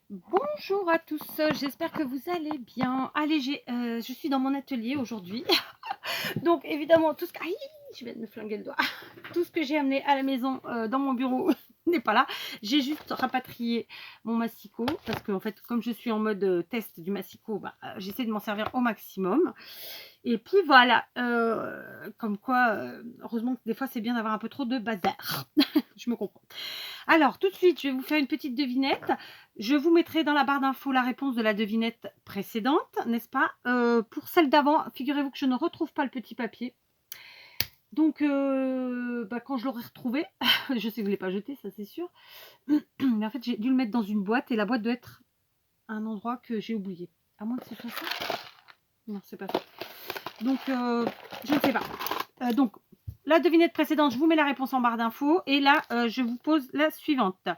Bonjour à tous, j'espère que vous allez bien. Allez, je suis dans mon atelier aujourd'hui. Donc évidemment, tout ce que... Aïe, je vais me flinguer le doigt. Tout ce que j'ai amené à la maison dans mon bureau n'est pas là. J'ai juste rapatrié mon massicot parce que en fait, comme je suis en mode test du massicot, j'essaie de m'en servir au maximum. Et puis voilà, comme quoi, heureusement que des fois c'est bien d'avoir un peu trop de bazar. Je me comprends. Alors, tout de suite, je vais vous faire une petite devinette. Je vous mettrai dans la barre d'infos la réponse de la devinette précédente, n'est-ce pas? Pour celle d'avant, figurez-vous que je ne retrouve pas le petit papier. Donc, quand je l'aurai retrouvé, je sais que je ne l'ai pas jeté, ça c'est sûr. Mais en fait, j'ai dû le mettre dans une boîte et la boîte doit être à un endroit que j'ai oublié. À moins que ce soit ça. Non, c'est pas ça. Donc, je ne sais pas. Donc, la devinette précédente, je vous mets la réponse en barre d'infos. Et là, je vous pose la suivante.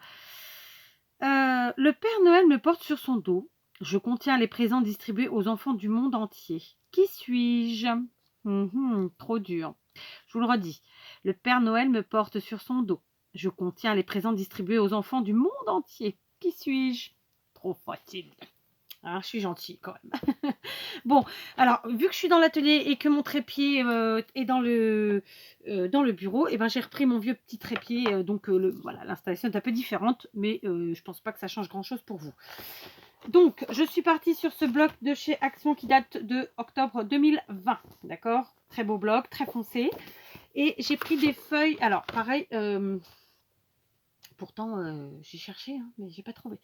Le Père Noël me porte sur son dos. Je contiens les présents distribués aux enfants du monde entier. Qui suis-je? Trop dur. Je vous le redis. Le Père Noël me porte sur son dos. Je contiens les présents distribués aux enfants du monde entier. Qui suis-je? Trop facile. Hein, je suis gentille quand même. Bon, alors, vu que je suis dans l'atelier et que mon trépied est dans le bureau, j'ai repris mon vieux petit trépied. Donc, voilà, l'installation est un peu différente, mais je pense pas que ça change grand-chose pour vous. Donc, je suis partie sur ce bloc de chez Action qui date de octobre 2020. D'accord? Très beau bloc, très foncé. Et j'ai pris des feuilles. Alors, pareil... Pourtant, j'ai cherché, hein, mais j'ai pas trouvé.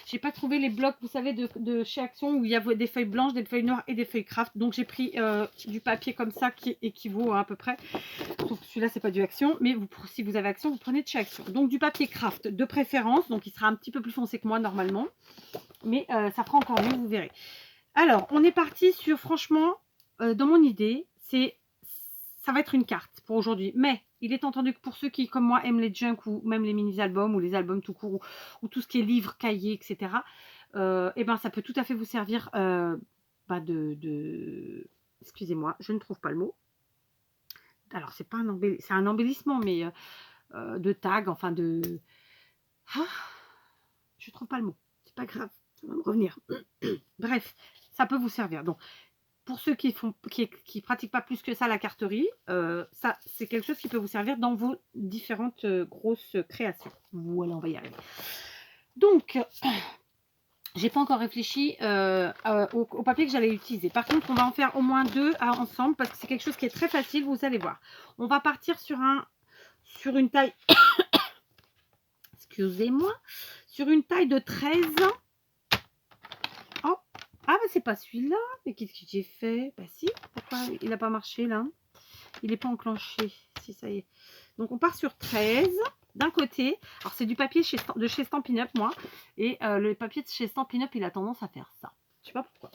J'ai pas trouvé les blocs, vous savez, de chez Action où il y a des feuilles blanches, des feuilles noires et des feuilles craft. Donc j'ai pris du papier comme ça qui équivaut à peu près. Sauf que celui-là, c'est pas du Action, mais si vous avez Action, vous prenez de chez Action. Donc du papier craft de préférence, donc il sera un petit peu plus foncé que moi normalement, mais ça fera encore mieux, vous verrez. Alors, on est parti sur, franchement, dans mon idée, ça va être une carte pour aujourd'hui. Mais il est entendu que pour ceux qui, comme moi, aiment les junk ou même les mini-albums ou les albums tout court ou tout ce qui est livres, cahiers, etc., ça peut tout à fait vous servir excusez-moi, je ne trouve pas le mot. Alors, c'est un embellissement, mais de tag, enfin de... Ah, je ne trouve pas le mot. C'est pas grave, ça va me revenir. Bref, ça peut vous servir. Donc, pour ceux qui pratiquent pas plus que ça la carterie, ça c'est quelque chose qui peut vous servir dans vos différentes grosses créations. Voilà, on va y arriver. Donc, j'ai pas encore réfléchi au papier que j'allais utiliser. Par contre, on va en faire au moins deux ensemble parce que c'est quelque chose qui est très facile, vous allez voir. On va partir sur une taille, excusez-moi, sur une taille de 13. Oh, ah c'est pas celui-là. Mais qu'est-ce que j'ai fait? Bah si, pourquoi il n'a pas marché là? Il n'est pas enclenché. Si, ça y est. Donc, on part sur 13 d'un côté. Alors, c'est du papier de chez Stampin' Up, moi. Et le papier de chez Stampin' Up, il a tendance à faire ça. Je sais pas pourquoi.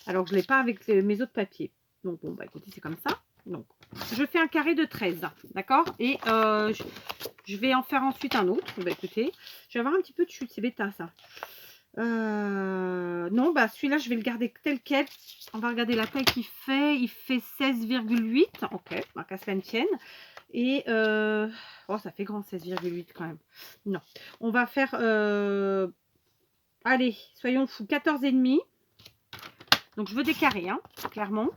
Alors que je ne l'ai pas avec mes autres papiers. Donc, bon, écoutez, c'est comme ça. Donc, je fais un carré de 13. D'accord? Et je vais en faire ensuite un autre. Écoutez, je vais avoir un petit peu de chute. C'est bêta, ça. Non, celui-là, je vais le garder tel quel. On va regarder la taille qu'il fait. Il fait 16,8. Ok, qu'à cela ne tienne. Et ça fait grand 16,8 quand même. Non, on va faire allez, soyons fous, 14,5. Donc je veux des carrés, hein, clairement.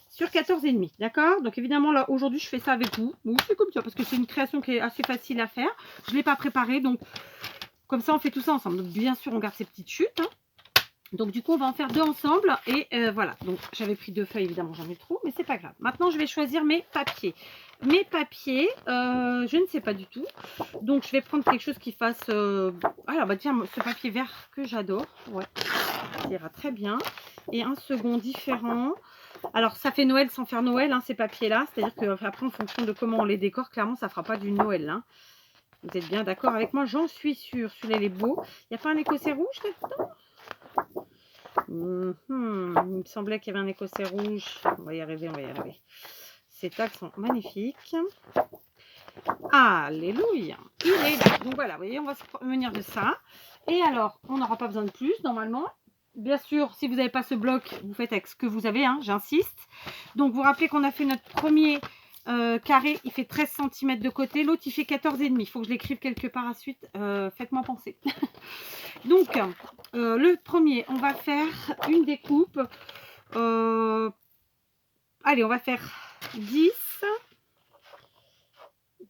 Sur 14,5, d'accord? Donc évidemment, là, aujourd'hui, je fais ça avec vous. Oui, c'est comme ça, parce que c'est une création qui est assez facile à faire. Je ne l'ai pas préparée, donc comme ça, on fait tout ça ensemble. Donc bien sûr, on garde ces petites chutes, hein. Donc du coup, on va en faire deux ensemble. Et voilà, donc j'avais pris deux feuilles, évidemment, j'en ai trop, mais c'est pas grave. Maintenant, je vais choisir mes papiers. Mes papiers, je ne sais pas du tout. Donc, je vais prendre quelque chose qui fasse... alors, tiens, ce papier vert que j'adore. Ouais, ça ira très bien. Et un second différent. Alors, ça fait Noël sans faire Noël, hein, ces papiers-là. C'est-à-dire qu'après, en fonction de comment on les décore, clairement, ça ne fera pas du Noël. Hein. Vous êtes bien d'accord avec moi? J'en suis sûre. Celui-là, il est beau. Il n'y a pas un écossais rouge là-dedans? Il me semblait qu'il y avait un écossais rouge. On va y arriver, on va y arriver. Ces tags sont magnifiques. Alléluia. Il est là. Donc voilà, vous voyez, on va se munir de ça. Et alors, on n'aura pas besoin de plus, normalement. Bien sûr, si vous n'avez pas ce bloc, vous faites avec ce que vous avez, hein, j'insiste. Donc, vous rappelez qu'on a fait notre premier carré, il fait 13 cm de côté. L'autre, il fait 14,5. Il faut que je l'écrive quelque part à suite. Faites-moi penser. Donc, le premier, on va faire une découpe. Allez, on va faire 10.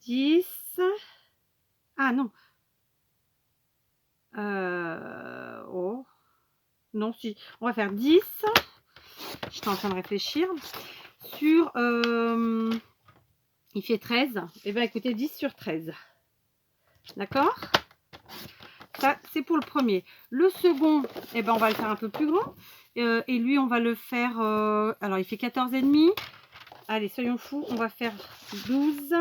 10. Ah non. Oh. Non, si. On va faire 10. J'étais en train de réfléchir. Sur... il fait 13. Et bien, écoutez, 10 sur 13. D'accord? Ça, c'est pour le premier. Le second, eh ben, on va le faire un peu plus grand. Et lui, on va le faire... alors, il fait 14,5. Allez, soyons fous. On va faire 12.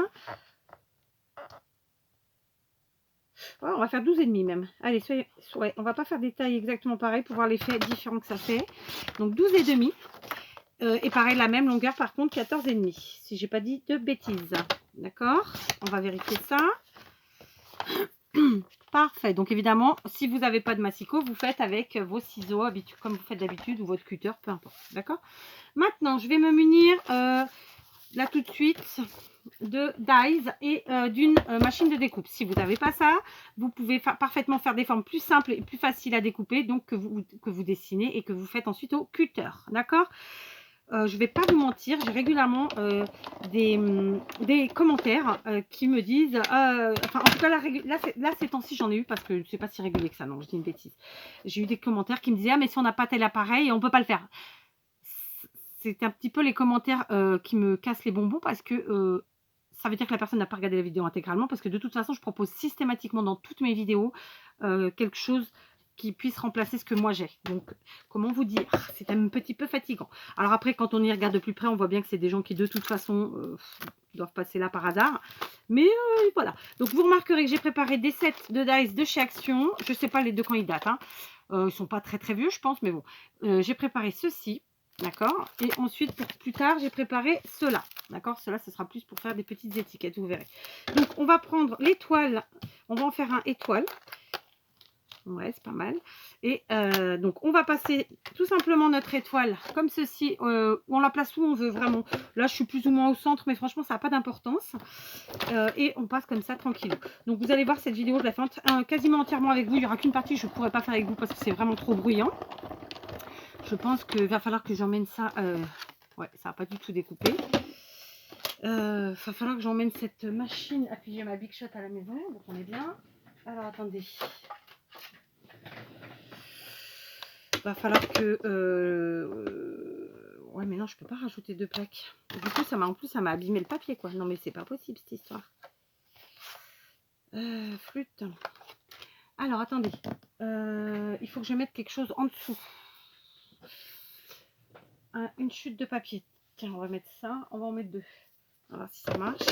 Ouais, on va faire 12,5 même. Allez, ouais, on va pas faire des tailles exactement pareilles pour voir l'effet différent que ça fait. Donc 12,5. Et pareil, la même longueur par contre, 14,5. Si j'ai pas dit de bêtises. D'accord? On va vérifier ça. Parfait. Donc évidemment, si vous n'avez pas de massicot, vous faites avec vos ciseaux comme vous faites d'habitude ou votre cutter, peu importe. D'accord? Maintenant, je vais me munir là tout de suite de dies et d'une machine de découpe. Si vous n'avez pas ça, vous pouvez parfaitement faire des formes plus simples et plus faciles à découper, donc que vous dessinez et que vous faites ensuite au cutter. D'accord? Je ne vais pas vous mentir, j'ai régulièrement des commentaires qui me disent, enfin en tout cas là ces temps-ci j'en ai eu parce que c'est pas si régulier que ça, non je dis une bêtise. J'ai eu des commentaires qui me disaient, ah mais si on n'a pas tel appareil, on peut pas le faire. C'est un petit peu les commentaires qui me cassent les bonbons parce que ça veut dire que la personne n'a pas regardé la vidéo intégralement, parce que de toute façon je propose systématiquement dans toutes mes vidéos quelque chose qui puisse remplacer ce que moi j'ai. Donc, comment vous dire, c'est un petit peu fatigant. Alors après, quand on y regarde de plus près, on voit bien que c'est des gens qui, de toute façon, doivent passer là par hasard. Mais voilà. Donc, vous remarquerez que j'ai préparé des sets de dice de chez Action. Je ne sais pas les deux quand ils datent. Hein. Ils ne sont pas très très vieux, je pense, mais bon. J'ai préparé ceci, d'accord. Et ensuite, pour plus tard, j'ai préparé cela, d'accord. Cela, ce sera plus pour faire des petites étiquettes, vous verrez. Donc, on va prendre l'étoile. On va en faire un étoile. Ouais, c'est pas mal. Et donc, on va passer tout simplement notre étoile comme ceci. On la place où on veut vraiment. Là, je suis plus ou moins au centre, mais franchement, ça n'a pas d'importance. Et on passe comme ça, tranquille. Donc, vous allez voir cette vidéo, je la fais quasiment entièrement avec vous. Il n'y aura qu'une partie que je ne pourrai pas faire avec vous parce que c'est vraiment trop bruyant. Je pense qu'il va falloir que j'emmène ça. Ouais, ça va pas du tout découpé. Il va falloir que j'emmène cette machine à piger ma Big Shot à la maison. Donc, on est bien. Alors, attendez. Va falloir que ouais mais non je peux pas rajouter deux plaques, du coup ça m'a abîmé le papier quoi. Non mais c'est pas possible cette histoire. Flûte. Alors attendez, il faut que je mette quelque chose en dessous, une chute de papier. Tiens, on va mettre ça, on va en mettre deux, on va voir si ça marche.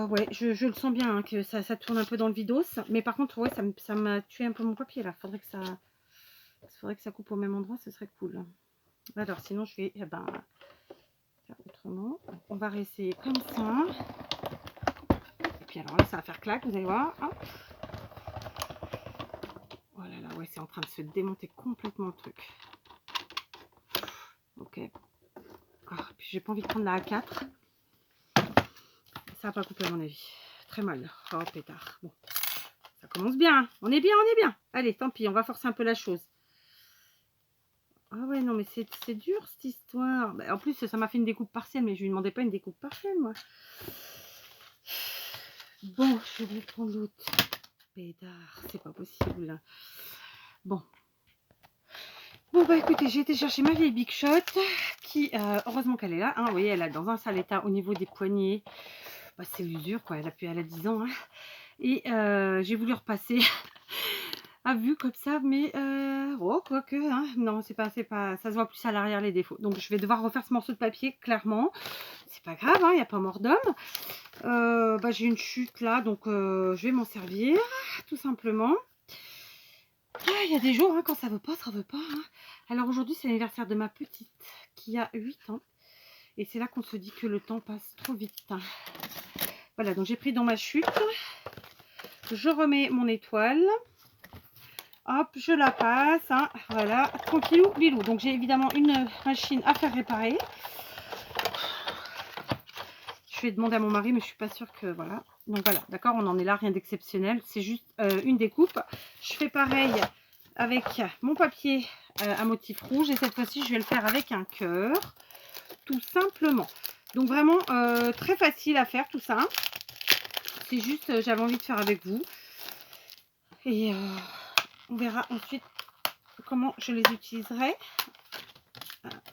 Ouais, je le sens bien hein, que ça tourne un peu dans le vidos, mais par contre ouais ça m'a tué un peu mon papier là. Faudrait que ça coupe au même endroit, ce serait cool. Alors sinon je vais faire autrement. On va réessayer comme ça. Et puis alors là ça va faire clac, vous allez voir. Hop. Oh là là, ouais, c'est en train de se démonter complètement le truc. Ok. Ah, puis j'ai pas envie de prendre la A4. Ça va pas couper à mon avis. Très mal. Oh pétard. Bon. Ça commence bien. On est bien, on est bien. Allez, tant pis, on va forcer un peu la chose. Ah ouais, non, mais c'est dur cette histoire. Bah, en plus, ça m'a fait une découpe partielle, mais je lui demandais pas une découpe partielle, moi. Bon, je vais prendre l'autre. Pétard, c'est pas possible. Bon. Bon, bah écoutez, j'ai été chercher ma vieille Big Shot, qui, heureusement qu'elle est là. Hein, vous voyez, elle est dans un sale état au niveau des poignets. Bah, c'est l'usure, quoi. Elle a 10 ans. Hein. Et j'ai voulu repasser à vue comme ça, mais oh, quoique, hein, non, c'est pas, ça se voit plus à l'arrière les défauts. Donc je vais devoir refaire ce morceau de papier, clairement. C'est pas grave, il n'y a pas mort d'homme. Bah, j'ai une chute là, donc je vais m'en servir, tout simplement. Il y a des jours, hein, quand ça veut pas, ça veut pas. Hein. Alors aujourd'hui, c'est l'anniversaire de ma petite, qui a 8 ans. Et c'est là qu'on se dit que le temps passe trop vite. Hein. Voilà, donc j'ai pris dans ma chute. Je remets mon étoile. Hop, je la passe, hein, voilà, tranquillou, bilou. Donc j'ai évidemment une machine à faire réparer. je vais demander à mon mari, mais je suis pas sûre que voilà. Donc voilà, d'accord, on en est là, rien d'exceptionnel. C'est juste une découpe. Je fais pareil avec mon papier à motif rouge. Et cette fois-ci, je vais le faire avec un cœur, tout simplement. Donc vraiment très facile à faire tout ça. C'est juste, j'avais envie de faire avec vous. Et on verra ensuite comment je les utiliserai.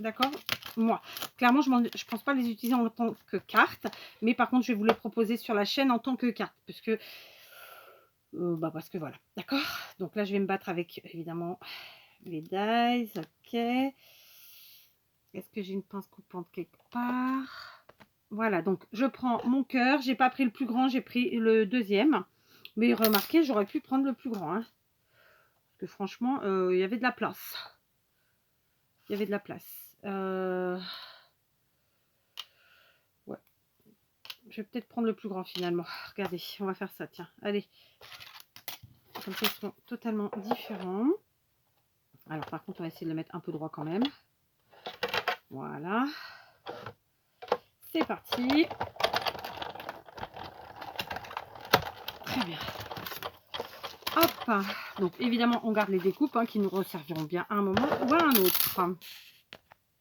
D'accord, moi clairement je pense pas les utiliser en tant que carte, mais par contre je vais vous les proposer sur la chaîne en tant que carte parce que voilà, d'accord. Donc là je vais me battre avec évidemment les dies. Ok, est-ce que j'ai une pince coupante quelque part? Voilà, donc je prends mon cœur, j'ai pas pris le plus grand, j'ai pris le deuxième, mais remarquez, j'aurais pu prendre le plus grand, hein, parce que franchement il y avait de la place, il y avait de la place. Ouais. Je vais peut-être prendre le plus grand finalement. Regardez, on va faire ça, tiens. Allez. Comme ça, ils sont totalement différents. Alors par contre, on va essayer de le mettre un peu droit quand même. Voilà. C'est parti. Très bien. Hop. Donc évidemment, on garde les découpes hein, qui nous resserviront bien à un moment ou à un autre.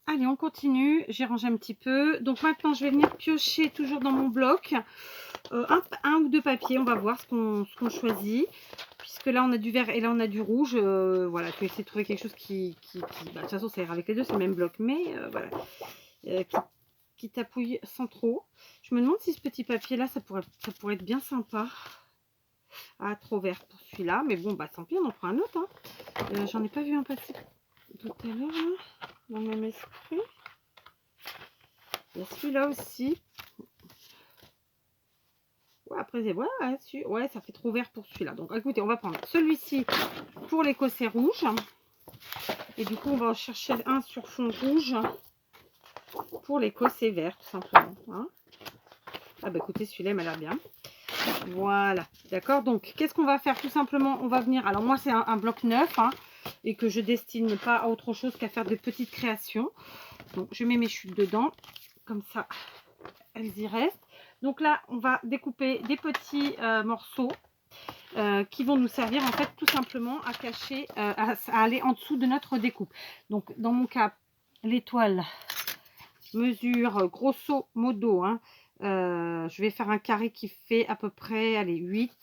Allez, on continue. J'ai rangé un petit peu. Donc maintenant, je vais venir piocher toujours dans mon bloc. Un ou deux papiers, on va voir ce qu'on choisit. Puisque là, on a du vert et là, on a du rouge. Voilà, je vais essayer de trouver quelque chose qui de toute façon, ça ira avec les deux, c'est le même bloc. Mais voilà, qui tapouille sans trop. Je me demande si ce petit papier-là, ça pourrait être bien sympa. Ah, trop vert pour celui-là. Mais bon, bah tant pis, on en prend un autre. Hein. J'en ai pas vu un passer tout à l'heure, dans le même esprit. Il y a celui-là aussi. Ouais, après, voilà, ouais, ça fait trop vert pour celui-là. Donc, écoutez, on va prendre celui-ci pour l'écossais rouge. Et du coup, on va en chercher un sur fond rouge pour l'écossais vert, tout simplement. Hein. Ah, bah écoutez, celui-là, il m'a l'air bien. Voilà, d'accord. Donc, qu'est-ce qu'on va faire? Tout simplement, on va venir... Alors, moi, c'est un bloc neuf hein, et que je destine pas à autre chose qu'à faire de petites créations. Donc, je mets mes chutes dedans. Comme ça, elles y restent. Donc là, on va découper des petits morceaux qui vont nous servir en fait tout simplement à cacher, à aller en dessous de notre découpe. Donc dans mon cas, l'étoile mesure grosso modo, hein, je vais faire un carré qui fait à peu près, allez, 8.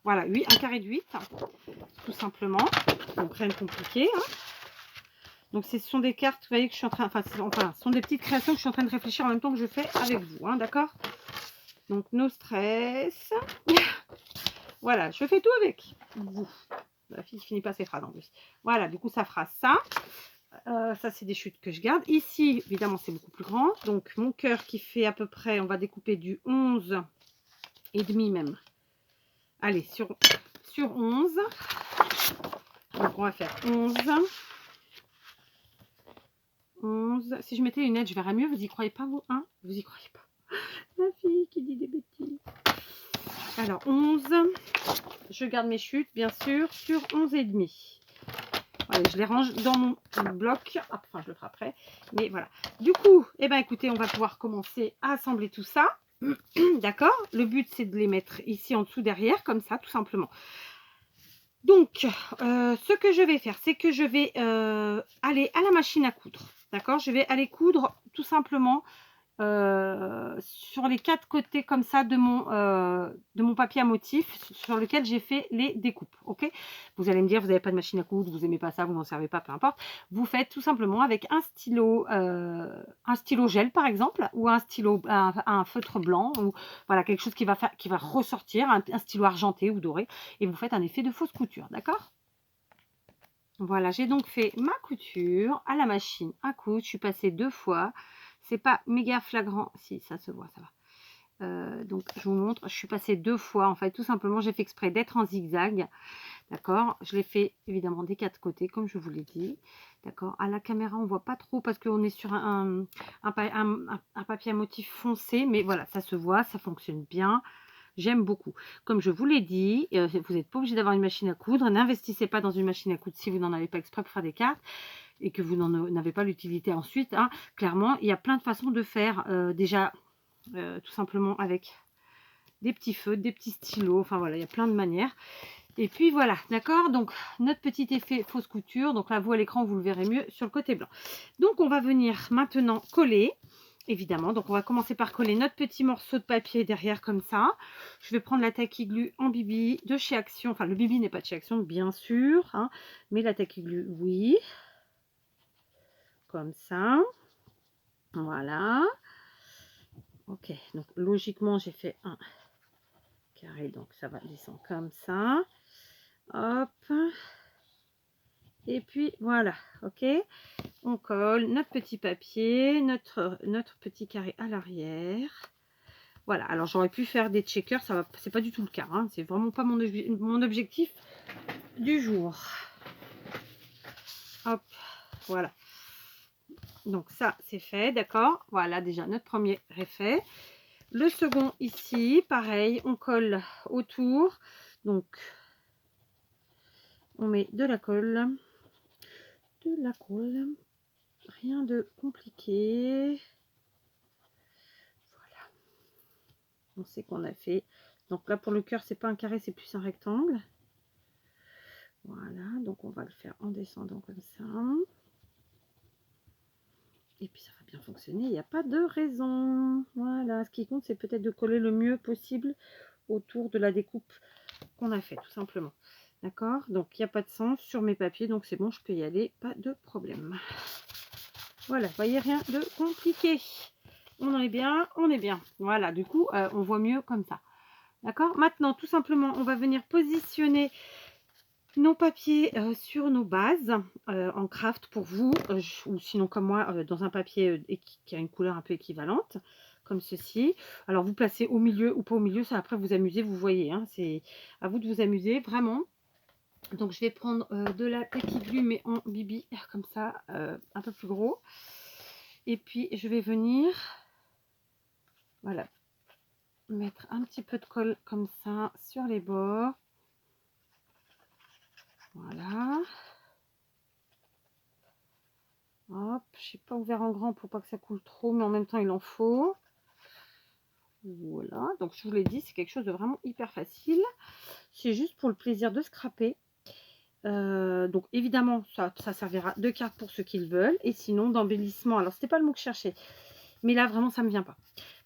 Voilà, 8, un carré de 8, tout simplement. Donc rien de compliqué. Hein. Donc, ce sont des cartes, vous voyez, que je suis en train... Enfin, ce sont des petites créations que je suis en train de réfléchir en même temps que je fais avec vous, hein, d'accord? Donc, no stress. Voilà, je fais tout avec vous. La fille ne finit pas ses phrases en plus. Voilà, du coup, ça fera ça. Ça, c'est des chutes que je garde. Ici, évidemment, c'est beaucoup plus grand. Donc, mon cœur qui fait à peu près... On va découper du 11 et demi même. Allez, sur 11. Donc, on va faire 11. 11. Si je mettais les lunettes, je verrais mieux. Vous y croyez pas, vous? Hein? Vous y croyez pas? La fille qui dit des bêtises. Alors, 11. Je garde mes chutes, bien sûr, sur 11 et demi. Allez, je les range dans mon bloc. Enfin, je le ferai après. Mais voilà. Du coup, eh ben, écoutez, on va pouvoir commencer à assembler tout ça. D'accord? Le but, c'est de les mettre ici en dessous, derrière, comme ça, tout simplement. Donc, ce que je vais faire, c'est que je vais aller à la machine à coudre. D'accord? Je vais aller coudre tout simplement sur les 4 côtés comme ça de mon papier à motif sur lequel j'ai fait les découpes. Ok? Vous allez me dire, vous n'avez pas de machine à coudre, vous n'aimez pas ça, vous n'en servez pas, peu importe. Vous faites tout simplement avec un stylo gel par exemple, ou un feutre blanc, ou voilà, quelque chose qui va ressortir, un stylo argenté ou doré, et vous faites un effet de fausse couture, d'accord? Voilà, j'ai donc fait ma couture à la machine à coudre. Je suis passée 2 fois. C'est pas méga flagrant. Si, ça se voit, ça va. Donc, je vous montre. Je suis passée 2 fois. En fait, tout simplement, j'ai fait exprès d'être en zigzag. D'accord? Je l'ai fait évidemment des 4 côtés, comme je vous l'ai dit. D'accord? À la caméra, on voit pas trop parce qu'on est sur un papier à motif foncé. Mais voilà, ça se voit, ça fonctionne bien. J'aime beaucoup. Comme je vous l'ai dit, vous n'êtes pas obligé d'avoir une machine à coudre. N'investissez pas dans une machine à coudre si vous n'en avez pas exprès pour faire des cartes et que vous n'en avez pas l'utilité ensuite. Hein. Clairement, il y a plein de façons de faire. Déjà, tout simplement avec des petits feutres, des petits stylos, enfin voilà, il y a plein de manières. Et puis voilà, d'accord, donc notre petit effet fausse couture, donc là vous à l'écran vous le verrez mieux sur le côté blanc. Donc on va venir maintenant coller, évidemment, donc on va commencer par coller notre petit morceau de papier derrière comme ça. Je vais prendre la Tacky Glue en Bibi de chez Action, enfin le Bibi n'est pas de chez Action bien sûr, hein, mais la Tacky Glue oui, comme ça, voilà. Ok, donc logiquement j'ai fait un carré, donc ça va descendre comme ça. Hop. Et puis voilà, ok. On colle notre petit papier, notre petit carré à l'arrière. Voilà, alors j'aurais pu faire des checkers, ça va, c'est pas du tout le cas, hein, c'est vraiment pas mon objectif du jour. Hop, voilà. Donc ça c'est fait, d'accord. Voilà, déjà notre premier est fait. Le second ici, pareil, on colle autour. Donc on met de la colle. Rien de compliqué. Voilà. On sait qu'on a fait. Donc là pour le cœur, c'est pas un carré, c'est plus un rectangle. Voilà, donc on va le faire en descendant comme ça. Et puis ça va bien fonctionner, il n'y a pas de raison. Voilà, ce qui compte, c'est peut-être de coller le mieux possible autour de la découpe qu'on a fait, tout simplement. D'accord, donc il n'y a pas de sens sur mes papiers, donc c'est bon, je peux y aller, pas de problème. Voilà, vous voyez, rien de compliqué. On est bien, on est bien. Voilà, du coup, on voit mieux comme ça. D'accord, maintenant, tout simplement, on va venir positionner nos papiers sur nos bases en craft pour vous, ou sinon comme moi, dans un papier qui a une couleur un peu équivalente, comme ceci. Alors, vous placez au milieu ou pas au milieu, ça après vous amusez, vous voyez. Hein, c'est à vous de vous amuser, vraiment. Donc, je vais prendre de la Tacky Glue, mais en Bibi, comme ça, un peu plus gros. Et puis, je vais venir, voilà, mettre un petit peu de colle comme ça sur les bords. Voilà. Hop, je n'ai pas ouvert en grand pour pas que ça coule trop, mais en même temps il en faut. Voilà, donc je vous l'ai dit, c'est quelque chose de vraiment hyper facile. C'est juste pour le plaisir de scraper. Donc évidemment, ça servira de carte pour ceux qui le veulent. Et sinon, d'embellissement, alors c'était pas le mot que je cherchais. Mais là, vraiment, ça ne me vient pas.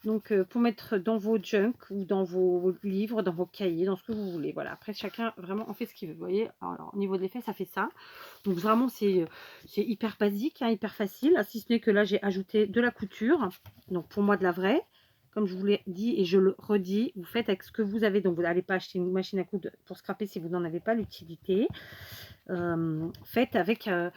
Donc, pour mettre dans vos junk ou dans vos livres, dans vos cahiers, dans ce que vous voulez. Voilà, après, chacun vraiment en fait ce qu'il veut. Vous voyez, alors, au niveau de l'effet, ça fait ça. Donc, vraiment, c'est hyper basique, hein, hyper facile. Si ce n'est que là, j'ai ajouté de la couture. Donc, pour moi, de la vraie. Comme je vous l'ai dit et je le redis, vous faites avec ce que vous avez. Donc, vous n'allez pas acheter une machine à coudre pour scraper si vous n'en avez pas l'utilité. Faites avec un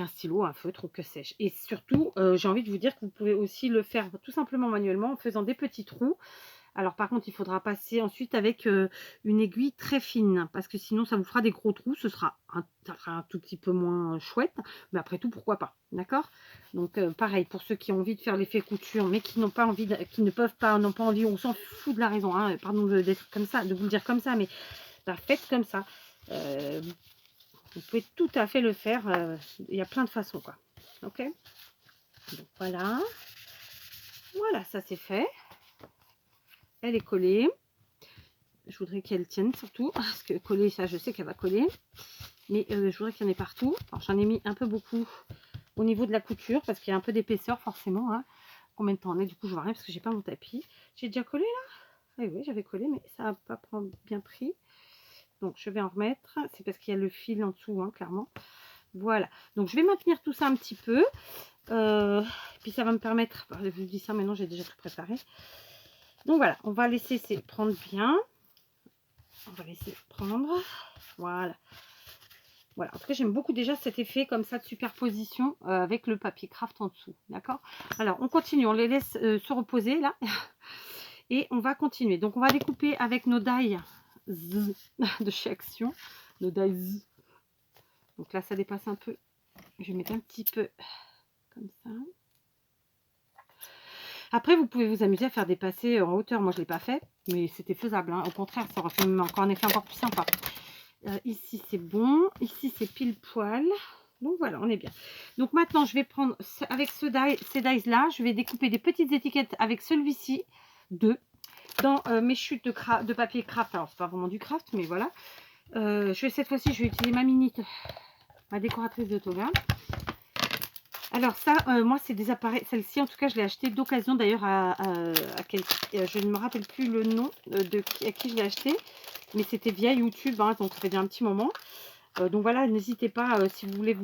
stylo, un feutre ou que sais-je. Et surtout, j'ai envie de vous dire que vous pouvez aussi le faire tout simplement manuellement en faisant des petits trous. Alors par contre, il faudra passer ensuite avec une aiguille très fine parce que sinon ça vous fera des gros trous. Ça sera un tout petit peu moins chouette, mais après tout, pourquoi pas, d'accord. Donc pareil, pour ceux qui ont envie de faire l'effet couture, mais qui n'ont pas envie, qui ne peuvent pas, n'ont pas envie, on s'en fout de la raison, hein, pardon d'être comme ça, de vous le dire comme ça, mais bah, faites comme ça. Vous pouvez tout à fait le faire. Il y a plein de façons, quoi. Ok. Donc voilà. Voilà, ça c'est fait. Elle est collée. Je voudrais qu'elle tienne surtout. Parce que coller, ça, je sais qu'elle va coller. Mais je voudrais qu'il y en ait partout. Alors j'en ai mis un peu beaucoup au niveau de la couture. Parce qu'il y a un peu d'épaisseur, forcément. Hein. Combien de temps on est? Du coup, je vois rien parce que j'ai pas mon tapis. J'ai déjà collé là? Oui, j'avais collé, mais ça n'a pas bien pris. Donc, je vais en remettre. C'est parce qu'il y a le fil en dessous, hein, clairement. Voilà. Donc, je vais maintenir tout ça un petit peu. Puis, ça va me permettre... Je vous dis ça maintenant, j'ai déjà tout préparé. Donc, voilà. On va laisser prendre bien. On va laisser prendre. Voilà. Voilà. En tout cas, j'aime beaucoup déjà cet effet comme ça de superposition avec le papier craft en dessous. D'accord? Alors, on continue. On les laisse se reposer, là. Et on va continuer. Donc, on va découper avec nos die de chez Action. Nos die. Donc là, ça dépasse un peu. Je vais mettre un petit peu comme ça. Après, vous pouvez vous amuser à faire des passés en hauteur. Moi, je ne l'ai pas fait, mais c'était faisable. Hein. Au contraire, ça aurait fait encore un effet encore plus sympa. Ici, c'est bon. Ici, c'est pile poil. Donc voilà, on est bien. Donc maintenant, je vais prendre, avec ces dies là, je vais découper des petites étiquettes avec celui-ci, deux, dans mes chutes de papier craft. Alors, c'est pas vraiment du craft, mais voilà. Cette fois-ci, je vais utiliser ma minute, ma décoratrice de Toga. Alors ça, moi, c'est des appareils. Celle-ci, en tout cas, je l'ai acheté d'occasion d'ailleurs à je ne me rappelle plus le nom à qui je l'ai acheté, mais c'était via YouTube, hein, donc ça fait déjà un petit moment. Donc voilà, n'hésitez pas si vous voulez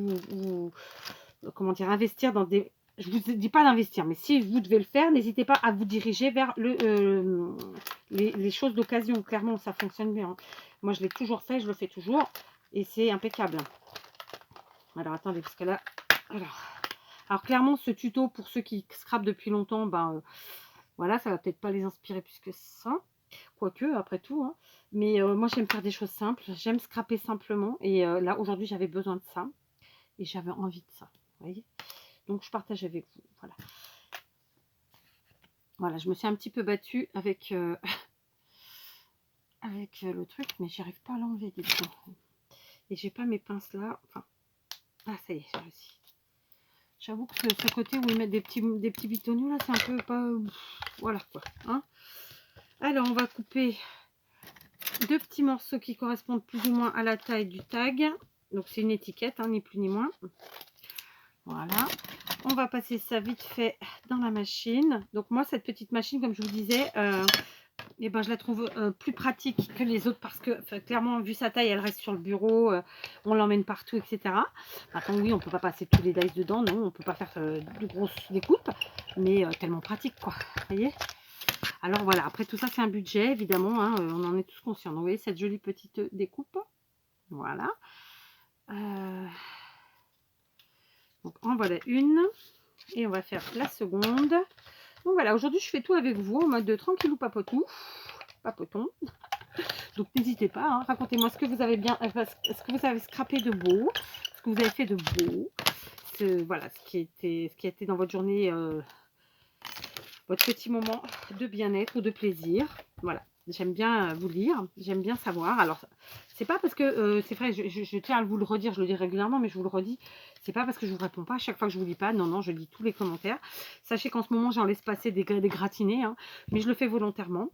comment dire, investir dans des... Je vous dis pas d'investir, mais si vous devez le faire, n'hésitez pas à vous diriger vers les choses d'occasion. Clairement, ça fonctionne bien. Moi, je l'ai toujours fait, je le fais toujours, et c'est impeccable. Alors, attendez, parce que là... Alors clairement, ce tuto, pour ceux qui scrapent depuis longtemps, ben voilà, ça va peut-être pas les inspirer plus que ça. Quoique, après tout. Hein. Mais moi, j'aime faire des choses simples. J'aime scraper simplement. Et là, aujourd'hui, j'avais besoin de ça. Et j'avais envie de ça. Vous voyez? Donc, je partage avec vous. Voilà. Voilà, je me suis un petit peu battue avec, avec le truc. Mais j'arrive pas à l'enlever, du coup. Et j'ai pas mes pinces là. Enfin, ah, ça y est, j'ai réussi. J'avoue que ce côté où ils mettent des petits bitoniaux, là, c'est un peu pas... Voilà, quoi. Hein. Alors, on va couper deux petits morceaux qui correspondent plus ou moins à la taille du tag. Donc, c'est une étiquette, hein, ni plus ni moins. Voilà. On va passer ça vite fait dans la machine. Donc, moi, cette petite machine, comme je vous disais... et ben, je la trouve plus pratique que les autres parce que clairement, vu sa taille, elle reste sur le bureau, on l'emmène partout, etc. Maintenant, oui, on peut pas passer tous les dice dedans, non, on peut pas faire de grosses découpes, mais tellement pratique, quoi. Vous voyez? Alors voilà, après tout ça, c'est un budget, évidemment, hein, on en est tous conscients. Donc, vous voyez cette jolie petite découpe, voilà. Donc, en voilà une, et on va faire la seconde. Donc voilà, aujourd'hui, je fais tout avec vous en mode tranquillou papotou. Papoton. Donc n'hésitez pas, hein, racontez-moi ce que vous avez ce que vous avez scrapé de beau, ce que vous avez fait de beau, voilà, ce qui a été dans votre journée, votre petit moment de bien-être ou de plaisir. Voilà, j'aime bien vous lire, j'aime bien savoir. Alors, c'est pas parce que, c'est vrai, je tiens à vous le redire, je le dis régulièrement, mais je vous le redis, c'est pas parce que je vous réponds pas à chaque fois que je vous lis pas, non, non, je lis tous les commentaires. Sachez qu'en ce moment, j'en laisse passer des gratinés, hein, mais je le fais volontairement.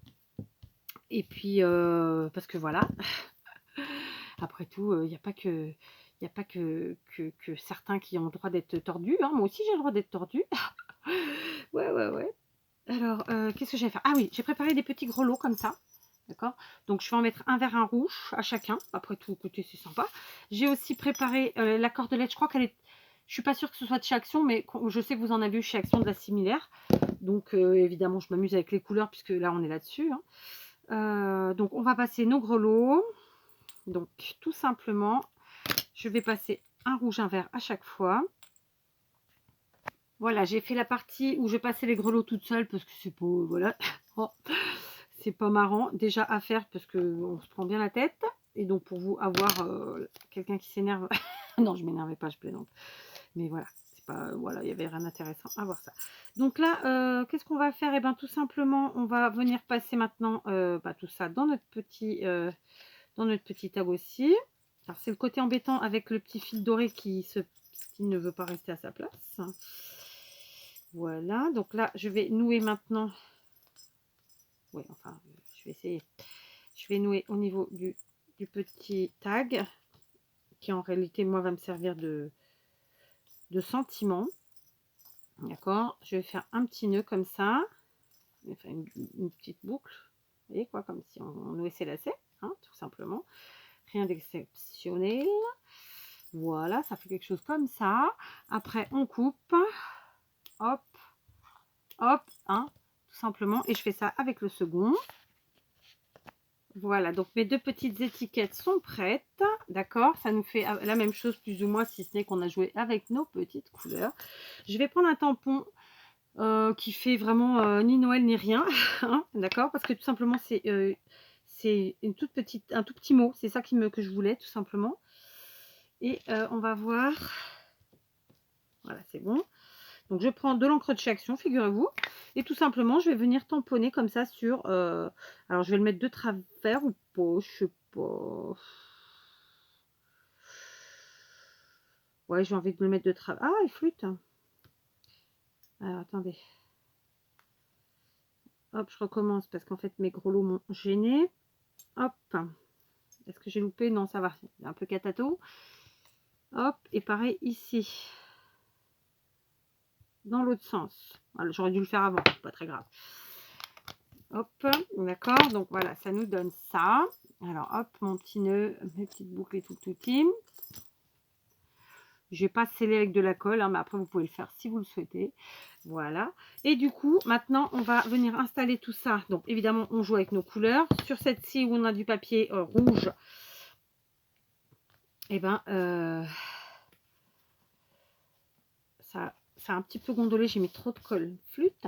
Et puis, parce que voilà, après tout, il n'y a pas que... Il n'y a pas que certains qui ont le droit d'être tordus. Hein. Moi aussi, j'ai le droit d'être tordu. Ouais, ouais, ouais. Alors, qu'est-ce que j'ai fait? Ah oui, j'ai préparé des petits grelots comme ça. D'accord? Donc, je vais en mettre un vert, un rouge à chacun. Après tout, écoutez, c'est sympa. J'ai aussi préparé la cordelette. Je crois qu'elle est... Je suis pas sûre que ce soit de chez Action, mais je sais que vous en avez eu chez Action de la similaire. Donc, évidemment, je m'amuse avec les couleurs puisque là, on est là-dessus. Hein. Donc, on va passer nos grelots. Donc, tout simplement, je vais passer un rouge, un vert à chaque fois. Voilà, j'ai fait la partie où je passais les grelots toute seule parce que c'est pas... Voilà. Oh, c'est pas marrant déjà à faire parce qu'on se prend bien la tête. Et donc, pour vous avoir quelqu'un qui s'énerve... non, je m'énervais pas, je plaisante. Mais voilà, c'est pas... Voilà, il y avait rien d'intéressant à voir ça. Donc là, qu'est-ce qu'on va faire? Eh bien, tout simplement, on va venir passer maintenant tout ça dans notre petit tag aussi. Alors, c'est le côté embêtant avec le petit fil doré qui ne veut pas rester à sa place. Voilà, donc là, je vais nouer maintenant. Oui, enfin, je vais essayer. Je vais nouer au niveau du petit tag, qui en réalité, moi, va me servir de sentiment. D'accord? Je vais faire un petit nœud comme ça. Je vais faire une petite boucle. Vous voyez quoi? Comme si on nouait ses lacets, hein, tout simplement. Rien d'exceptionnel. Voilà, ça fait quelque chose comme ça. Après, on coupe. Hop, hop, hein, tout simplement. Et je fais ça avec le second. Voilà, donc mes deux petites étiquettes sont prêtes. D'accord, ça nous fait la même chose plus ou moins, si ce n'est qu'on a joué avec nos petites couleurs. Je vais prendre un tampon qui fait vraiment ni Noël ni rien. Hein, d'accord, parce que tout simplement, c'est un tout petit mot. C'est ça que je voulais, tout simplement. Et on va voir. Voilà, c'est bon. Donc, je prends de l'encre de chez Action, figurez-vous. Et tout simplement, je vais venir tamponner comme ça sur... alors, je vais le mettre de travers ou pas, je sais pas. Ouais, j'ai envie de le mettre de travers. Ah, il flûte. Alors, attendez. Hop, je recommence parce qu'en fait, mes gros lots m'ont gêné. Hop. Est-ce que j'ai loupé? Non, ça va. Un peu catato. Hop, et pareil ici. Dans l'autre sens. J'aurais dû le faire avant, pas très grave. Hop, d'accord. Donc voilà, ça nous donne ça. Alors hop, mon petit nœud, mes petites boucles et tout team. Je vais pas sceller avec de la colle, hein, mais après vous pouvez le faire si vous le souhaitez. Voilà. Et du coup, maintenant, on va venir installer tout ça. Donc évidemment, on joue avec nos couleurs. Sur cette-ci où on a du papier rouge, et ben ça a un petit peu gondolé. J'ai mis trop de colle flûte.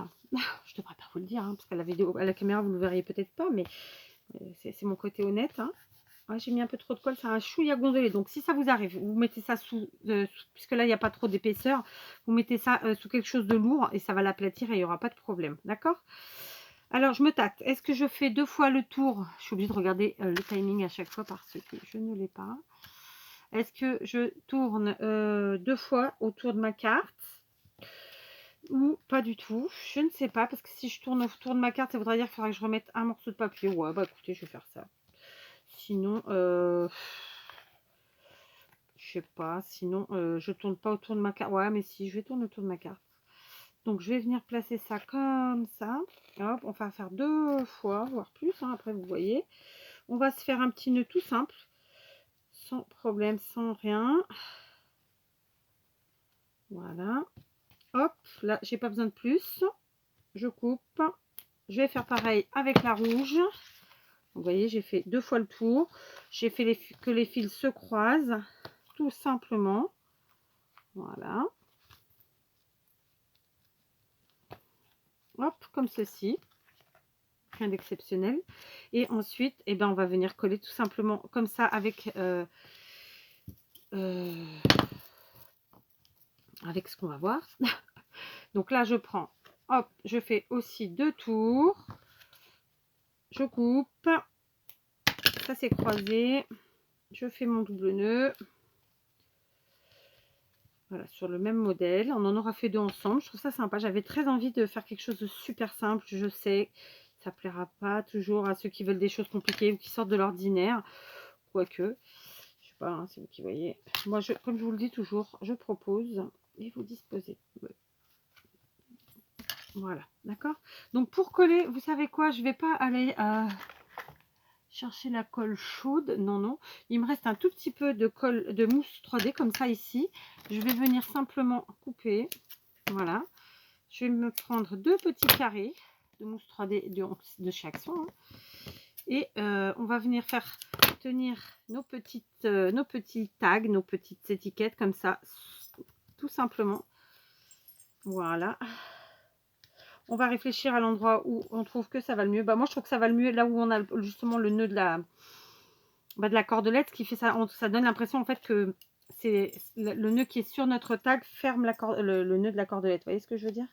Je devrais pas vous le dire, hein, parce qu'à la vidéo, à la caméra, vous ne le verriez peut-être pas, mais c'est mon côté honnête. Hein. Ouais, j'ai mis un peu trop de colle, ça a un chouïa gondolé. Donc si ça vous arrive, vous mettez ça puisque là il n'y a pas trop d'épaisseur, vous mettez ça sous quelque chose de lourd et ça va l'aplatir et il n'y aura pas de problème. D'accord? Alors je me tâte. Est-ce que je fais 2 fois le tour? Je suis obligée de regarder le timing à chaque fois parce que je ne l'ai pas. Est-ce que je tourne 2 fois autour de ma carte? Ou pas du tout, je ne sais pas, parce que si je tourne autour de ma carte, ça voudrait dire qu'il faudrait que je remette un morceau de papier. Ouais, bah écoutez, je vais faire ça. Sinon, je sais pas, sinon je tourne pas autour de ma carte. Ouais, mais si, je vais tourner autour de ma carte. Donc je vais venir placer ça comme ça. Hop, on va faire 2 fois, voire plus, hein, après vous voyez. On va se faire un petit nœud tout simple, sans problème, sans rien. Voilà. Hop, là, j'ai pas besoin de plus. Je coupe. Je vais faire pareil avec la rouge. Vous voyez, j'ai fait 2 fois le tour. J'ai fait que les fils se croisent, tout simplement. Voilà. Hop, comme ceci. Rien d'exceptionnel. Et ensuite, eh ben, on va venir coller tout simplement comme ça avec, avec ce qu'on va voir. Donc là, je prends, hop, je fais aussi 2 tours. Je coupe. Ça, c'est croisé. Je fais mon double nœud. Voilà, sur le même modèle. On en aura fait 2 ensemble. Je trouve ça sympa. J'avais très envie de faire quelque chose de super simple. Je sais, ça plaira pas toujours à ceux qui veulent des choses compliquées ou qui sortent de l'ordinaire. Quoique, je sais pas, hein, c'est vous qui voyez. Moi, comme je vous le dis toujours, je propose et vous disposez. Voilà, d'accord. Donc, pour coller, vous savez quoi? Je vais pas aller chercher la colle chaude. Non, non. Il me reste un tout petit peu de colle, de mousse 3D comme ça ici. Je vais venir simplement couper. Voilà. Je vais me prendre 2 petits carrés de mousse 3D de chez Action. Hein. Et on va venir faire tenir nos petits tags, nos petites étiquettes comme ça. Tout simplement. Voilà. On va réfléchir à l'endroit où on trouve que ça va le mieux. Bah, moi, je trouve que ça va le mieux là où on a justement le nœud de la cordelette, qui fait ça. Ça donne l'impression en fait que c'est le nœud qui est sur notre tag ferme le nœud de la cordelette. Vous voyez ce que je veux dire?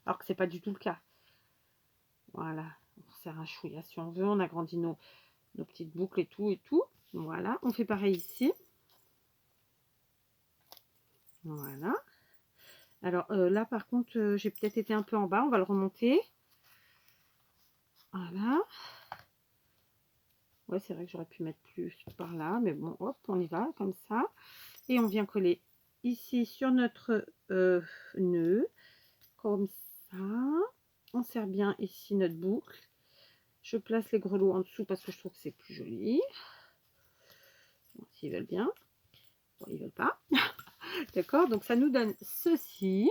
Alors que c'est pas du tout le cas. Voilà. On resserre un chouïa si on veut. On agrandit nos petites boucles et tout et tout. Voilà. On fait pareil ici. Voilà. Alors là, par contre, j'ai peut-être été un peu en bas. On va le remonter. Voilà. Ouais, c'est vrai que j'aurais pu mettre plus par là. Mais bon, hop, on y va comme ça. Et on vient coller ici sur notre nœud. Comme ça. On serre bien ici notre boucle. Je place les grelots en dessous parce que je trouve que c'est plus joli. Bon, s'ils veulent bien. Bon, ils veulent pas. D'accord, donc ça nous donne ceci.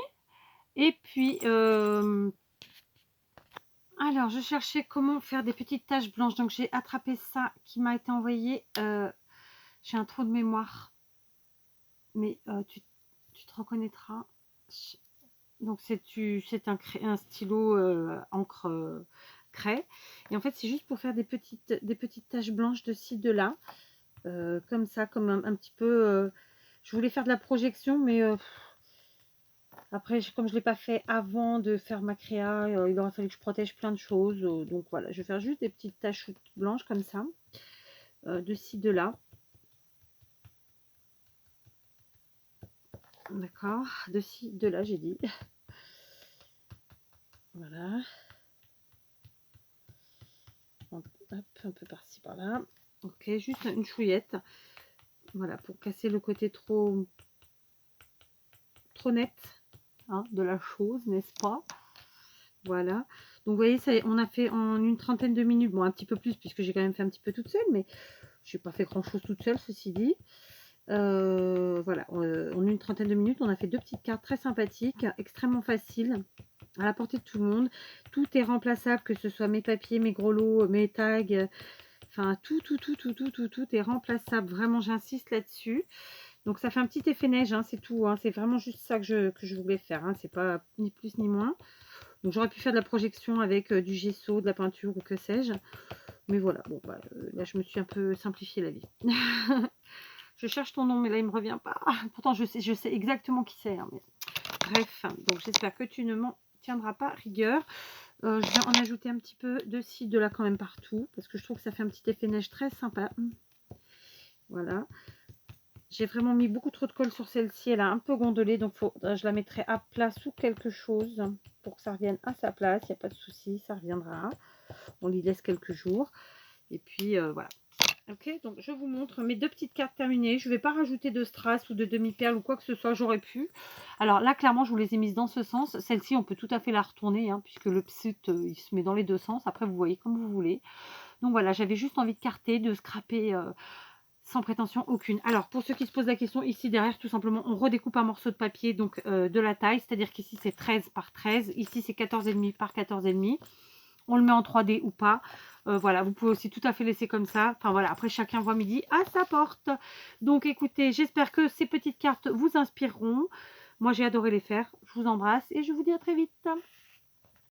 Et puis, alors, je cherchais comment faire des petites taches blanches. Donc, j'ai attrapé ça qui m'a été envoyé. J'ai un trou de mémoire. Mais tu te reconnaîtras. Donc, c'est un stylo encre craie. Et en fait, c'est juste pour faire des petites taches blanches de ci, de là. Comme ça, comme un petit peu... je voulais faire de la projection, mais... après, comme je ne l'ai pas fait avant de faire ma créa, il aurait fallu que je protège plein de choses. Donc voilà, je vais faire juste des petites taches blanches comme ça, de ci, de là. D'accord, de ci, de là, j'ai dit. Voilà. Hop, un peu par-ci, par-là. Ok, juste une chouillette. Voilà, pour casser le côté trop net, hein, de la chose, n'est-ce pas? Voilà. Donc, vous voyez, ça, on a fait en une trentaine de minutes. Bon, un petit peu plus, puisque j'ai quand même fait un petit peu toute seule, mais je n'ai pas fait grand-chose toute seule, ceci dit. Voilà, en une trentaine de minutes, on a fait 2 petites cartes très sympathiques, extrêmement faciles, à la portée de tout le monde. Tout est remplaçable, que ce soit mes papiers, mes gros lots, mes tags, enfin tout est remplaçable. Vraiment, j'insiste là-dessus. Donc ça fait un petit effet neige, hein, c'est tout. Hein. C'est vraiment juste ça que je voulais faire. Hein. C'est pas ni plus ni moins. Donc j'aurais pu faire de la projection avec du gesso, de la peinture ou que sais-je. Mais voilà, bon, bah, là je me suis un peu simplifié la vie. Je cherche ton nom, mais là il me revient pas. Pourtant je sais exactement qui c'est. Hein, mais... Bref, donc j'espère que tu ne m'en tiendras pas rigueur. Je vais en ajouter un petit peu de ci, de là quand même partout, parce que je trouve que ça fait un petit effet neige très sympa. Voilà. J'ai vraiment mis beaucoup trop de colle sur celle-ci, elle a un peu gondolé, donc je la mettrai à plat sous quelque chose pour que ça revienne à sa place. Il n'y a pas de souci, ça reviendra. On lui laisse quelques jours. Et puis voilà. Ok, donc je vous montre mes 2 petites cartes terminées. Je ne vais pas rajouter de strass ou de demi-perle ou quoi que ce soit, j'aurais pu. Alors là, clairement, je vous les ai mises dans ce sens. Celle-ci, on peut tout à fait la retourner, hein, puisque le psut, il se met dans les deux sens. Après, vous voyez comme vous voulez. Donc voilà, j'avais juste envie de carter, de scraper sans prétention aucune. Alors, pour ceux qui se posent la question, ici derrière, tout simplement, on redécoupe un morceau de papier, donc de la taille. C'est-à-dire qu'ici, c'est 13 par 13. Ici, c'est 14,5 par 14,5. On le met en 3D ou pas. Voilà, vous pouvez aussi tout à fait laisser comme ça. Enfin voilà, après chacun voit midi à sa porte. Donc écoutez, j'espère que ces petites cartes vous inspireront. Moi j'ai adoré les faire. Je vous embrasse et je vous dis à très vite.